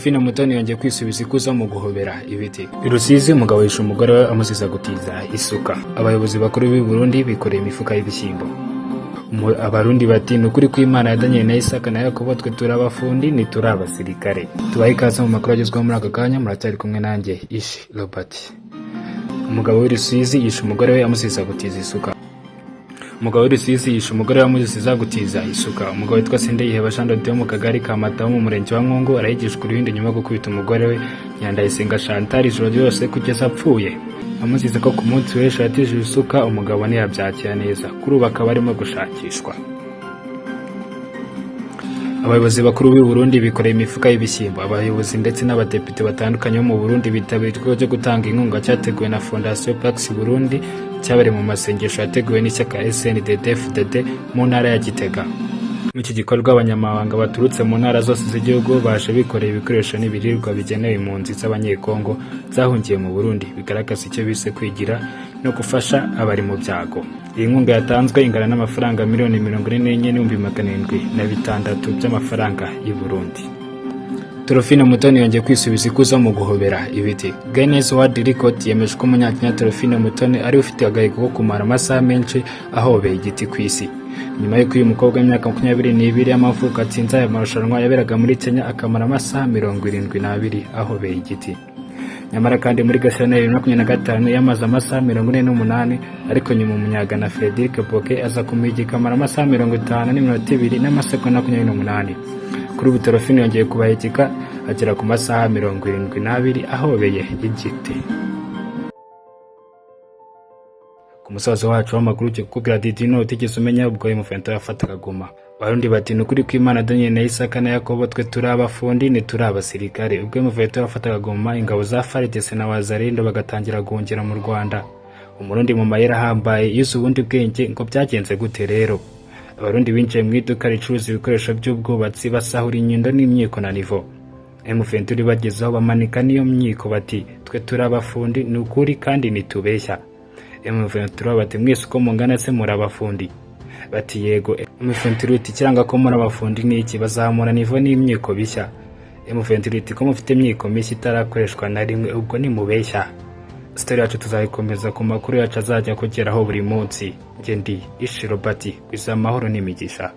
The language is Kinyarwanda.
Torofina Mutoni yongeye kwisubiza ikuzo mu guhobera ibiti. I Rusizi umugabo yishe umugore we amuziza gutiza isuka. Abayobozi bakuru b'i Burundi bikoreye imifuka y'ibishyimbo. Abarundi bati nukuri kw'Imana ya Daniel na Isaka na Yakobo twe turabafundi ni turabasirikare. Tubaye ikaze mu makuru agezweho muri aka kanya, muracyari kumwe nanjye Ishi Robert. Umugabo w'i Rusizi yishe umugore we amuziza gutiza isuka. Umugabo w'i Rusizi yishe umugore we amuziza gutiza isuka. Umugabo witwa Sendeyiheba Jean de Dieu mu kagari ka Mata mu murenge wa Nkungu arahigishwa uruhinde nyuma yo gukubita umugore we Nyandayisenga Chantal ijoro ryose kugeza apfuye. Amuziza ko ku munsi w'ejo yatije isuka umugabo ntiyabyakira neza. Kuri ubu akaba arimo gushakishwa. Abayobozi bakuru b'i Burundi bikoreye imifuka y'ibishyimbo. Abayobozi ndetse n'abadepite batandukanye bo mu Burundi bitabiriye igikorwa cyo gutanga inkunga cyateguwe na Fondation Pax Burundi cyabereye mu masengesho yateguwe n'ishyaka SNDD-FDD mu ntara ya Gitega. Muri iki gikorwa abanyamabanga baturutse mu ntara zose z'igihugu baje bikoreye ibikoresho n'ibiribwa bigenewe impunzi z'abanyekongo zahungiye mu Burundi bigaragaza icyo bise kwigira no gufasha abari mu byago. Iyi nkunga yatanzwe ingana n'amafaranga miliyoni 44,706 by'amafaranga y'u Burundi. Torofina Mutoni yongeye kwisubiza ikuzo mu guhobera ibiti. Guinness World Record yemeje ko umunyakenya Torofina Mutoni ari ufite agahigo ko kumara amasaha menshi ahobeye igiti ku isi. Nyuma y'uko uyu mukobwa w'imyaka 22 y'amavuko atsinze aya marushanwa yaberaga muri Kenya akamara amasaha 72 ahobeye igiti. Nyamara kandi muri Gashyantare 2025 yamaze amasaha 48 ariko nyuma umunyagana Frederic Boke aza kumwigika amara amasaha 52 n'amasegonda 28. Kuri ubu Torofina yongeye kubahigika agera ku masaha 72 ahobeye igiti. Ku musaza wacu w'amakuru cyo kubwira Didino utigeze umenya ubwo Mufento yafataga Goma. Abarundi bati nukuri kw'Imana Daniel na Isaka na Yakobo twe turabafundi ni turabasirikare. Ubwo Mufento yafataga Goma ingabo za FARDC na Wazalendo bagatangira guhungira mu Rwanda. Umurundi mu mayera hambaye yusu ubundi bwenge ngo byagenze gute rero. Abarundi binjiye mu iduka ricuruza ibikoresho by'ubwubatsi basahura inyundo n'imyiko na nivo. Mufento bagezeho bamanika niyo myiko bati twe turabafundi ni ukuri kandi nitubeshya. Mufento bati mwese uko mungana se murabafundi. Bati yego. Mufento iti kiranga ko murabafundi ni iki bazamura nivo n'imyiko bishya. Mufento iti ko mufite imyiko mishya itarakoreshwa na rimwe ubwo ni mubeshya. Story yacu tuzayikomeza ku makuru yacu azajya kugeraho buri munsi. Nge ndi Ishi Robert, kwisa amahoro n'imigisha.